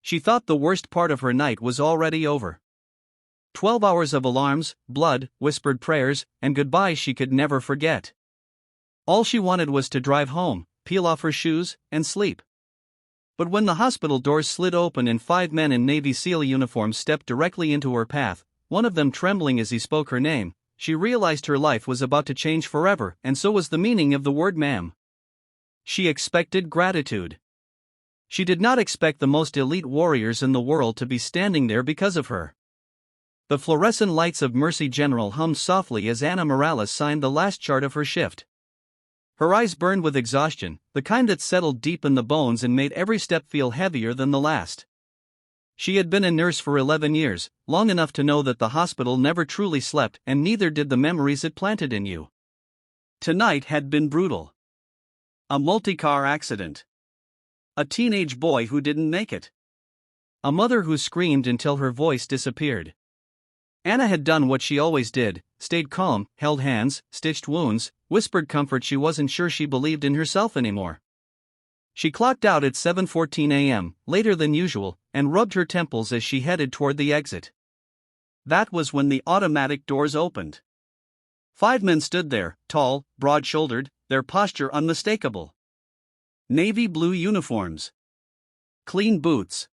She thought the worst part of her night was already over. 12 hours of alarms, blood, whispered prayers, and goodbyes she could never forget. All she wanted was to drive home, peel off her shoes, and sleep. But when the hospital doors slid open and 5 men in Navy SEAL uniforms stepped directly into her path, one of them trembling as he spoke her name, she realized her life was about to change forever, and so was the meaning of the word ma'am. She expected gratitude. She did not expect the most elite warriors in the world to be standing there because of her. The fluorescent lights of Mercy General hummed softly as Ana Morales signed the last chart of her shift. Her eyes burned with exhaustion, the kind that settled deep in the bones and made every step feel heavier than the last. She had been a nurse for 11 years, long enough to know that the hospital never truly slept, and neither did the memories it planted in you. Tonight had been brutal. A multi-car accident. A teenage boy who didn't make it. A mother who screamed until her voice disappeared. Ana had done what she always did, stayed calm, held hands, stitched wounds, whispered comfort. She wasn't sure she believed in herself anymore. She clocked out at 7:14 a.m., later than usual, and rubbed her temples as she headed toward the exit. That was when the automatic doors opened. 5 men stood there, tall, broad-shouldered, their posture unmistakable. Navy blue uniforms. Clean boots.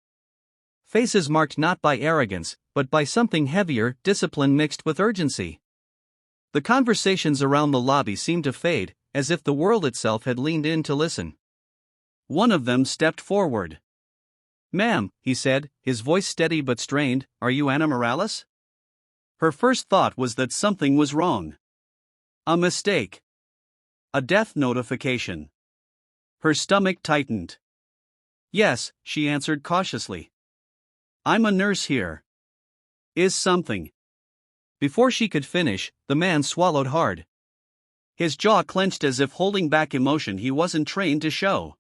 Faces marked not by arrogance, but by something heavier, discipline mixed with urgency. The conversations around the lobby seemed to fade, as if the world itself had leaned in to listen. One of them stepped forward. "Ma'am," he said, his voice steady but strained, "are you Ana Morales?" Her first thought was that something was wrong. A mistake. A death notification. Her stomach tightened. "Yes," she answered cautiously. "I'm a nurse here." "Is something?" Before she could finish, the man swallowed hard. His jaw clenched as if holding back emotion he wasn't trained to show.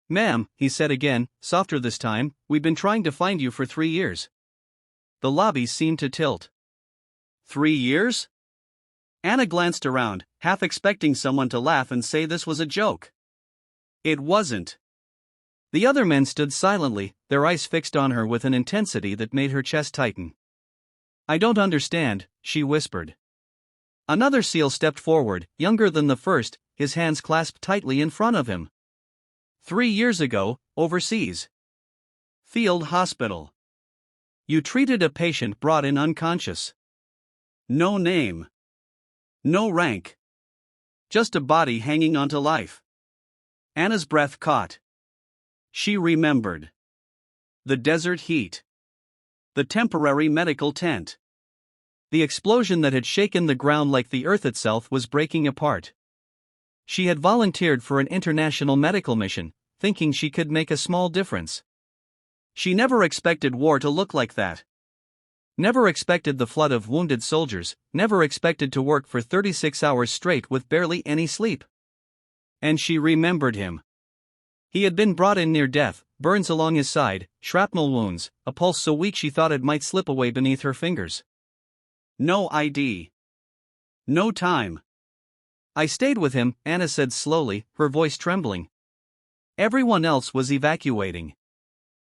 "Ma'am," he said again, softer this time, "we've been trying to find you for 3 years." The lobby seemed to tilt. 3 years? Ana glanced around, half expecting someone to laugh and say this was a joke. It wasn't. The other men stood silently, their eyes fixed on her with an intensity that made her chest tighten. "I don't understand," she whispered. Another SEAL stepped forward, younger than the first, his hands clasped tightly in front of him. 3 years ago, overseas. Field hospital. You treated a patient brought in unconscious. No name. No rank. Just a body hanging onto life. Ana's breath caught. She remembered. The desert heat. The temporary medical tent. The explosion that had shaken the ground like the earth itself was breaking apart. She had volunteered for an international medical mission, thinking she could make a small difference. She never expected war to look like that. Never expected the flood of wounded soldiers, never expected to work for 36 hours straight with barely any sleep. And she remembered him. He had been brought in near death, burns along his side, shrapnel wounds, a pulse so weak she thought it might slip away beneath her fingers. No ID. No time. "I stayed with him," Ana said slowly, her voice trembling. "Everyone else was evacuating.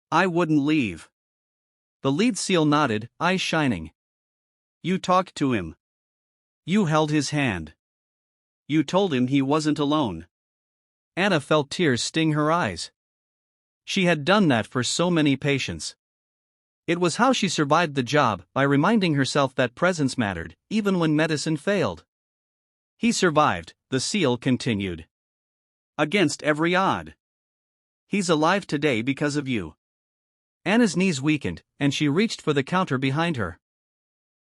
I wouldn't leave." The lead SEAL nodded, eyes shining. "You talked to him. You held his hand. You told him he wasn't alone." Ana felt tears sting her eyes. She had done that for so many patients. It was how she survived the job, by reminding herself that presence mattered, even when medicine failed. "He survived," the SEAL continued. "Against every odd. He's alive today because of you." Ana's knees weakened, and she reached for the counter behind her.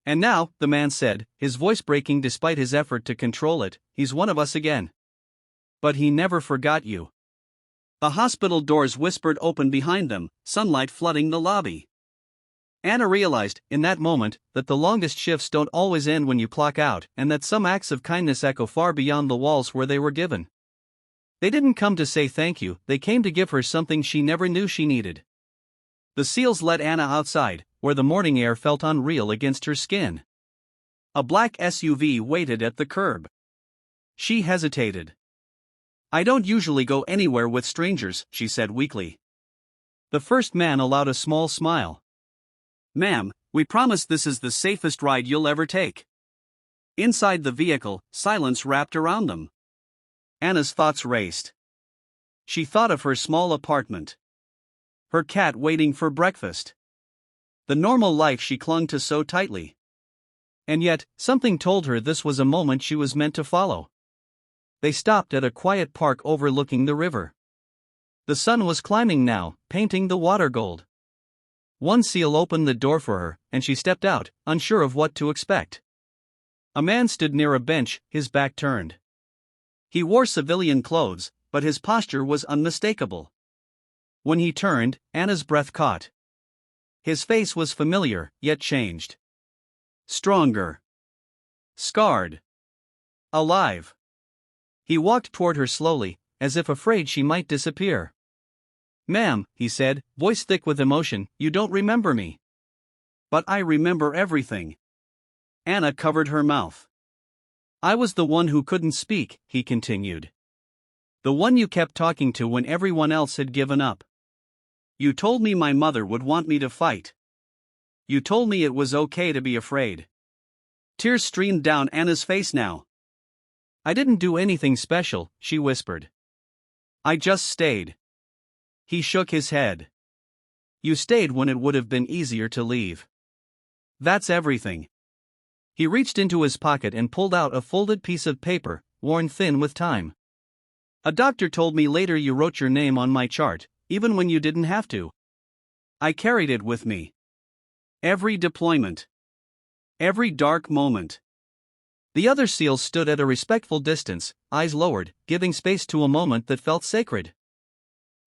"And now," the man said, his voice breaking despite his effort to control it, "he's one of us again. But he never forgot you." The hospital doors whispered open behind them, sunlight flooding the lobby. Ana realized, in that moment, that the longest shifts don't always end when you clock out, and that some acts of kindness echo far beyond the walls where they were given. They didn't come to say thank you, they came to give her something she never knew she needed. The SEALs led Ana outside, where the morning air felt unreal against her skin. A black SUV waited at the curb. She hesitated. "I don't usually go anywhere with strangers," she said weakly. The first man allowed a small smile. "Ma'am, we promise this is the safest ride you'll ever take." Inside the vehicle, silence wrapped around them. Anna's thoughts raced. She thought of her small apartment. Her cat waiting for breakfast. The normal life she clung to so tightly. And yet, something told her this was a moment she was meant to follow. They stopped at a quiet park overlooking the river. The sun was climbing now, painting the water gold. One seal opened the door for her, and she stepped out, unsure of what to expect. A man stood near a bench, his back turned. He wore civilian clothes, but his posture was unmistakable. When he turned, Anna's breath caught. His face was familiar, yet changed. Stronger. Scarred. Alive. He walked toward her slowly, as if afraid she might disappear. "Ma'am," he said, voice thick with emotion, "you don't remember me." "But I remember everything." Anna covered her mouth. "I was the one who couldn't speak," he continued. "The one you kept talking to when everyone else had given up. You told me my mother would want me to fight. You told me it was okay to be afraid." Tears streamed down Anna's face now. "I didn't do anything special," she whispered. "I just stayed." He shook his head. "You stayed when it would have been easier to leave. That's everything." He reached into his pocket and pulled out a folded piece of paper, worn thin with time. "A doctor told me later you wrote your name on my chart, even when you didn't have to. I carried it with me. Every deployment. Every dark moment." The other SEALs stood at a respectful distance, eyes lowered, giving space to a moment that felt sacred.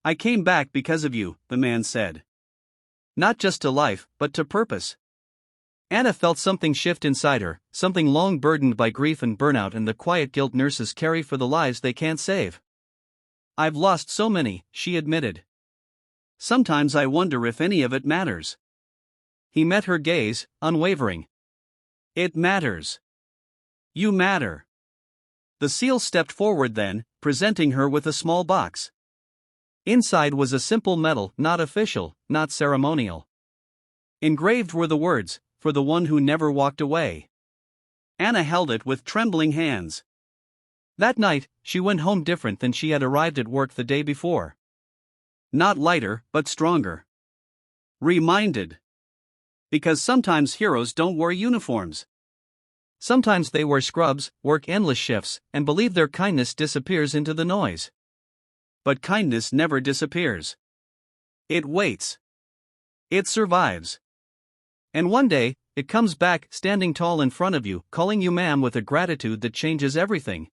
"I came back because of you," the man said. "Not just to life, but to purpose." Anna felt something shift inside her, something long burdened by grief and burnout and the quiet guilt nurses carry for the lives they can't save. "I've lost so many," she admitted. "Sometimes I wonder if any of it matters." He met her gaze, unwavering. "It matters. You matter." The SEAL stepped forward then, presenting her with a small box. Inside was a simple medal, not official, not ceremonial. Engraved were the words, "For the one who never walked away." Anna held it with trembling hands. That night, she went home different than she had arrived at work the day before. Not lighter, but stronger. Reminded. Because sometimes heroes don't wear uniforms. Sometimes they wear scrubs, work endless shifts, and believe their kindness disappears into the noise. But kindness never disappears. It waits. It survives. And one day, it comes back, standing tall in front of you, calling you ma'am with a gratitude that changes everything.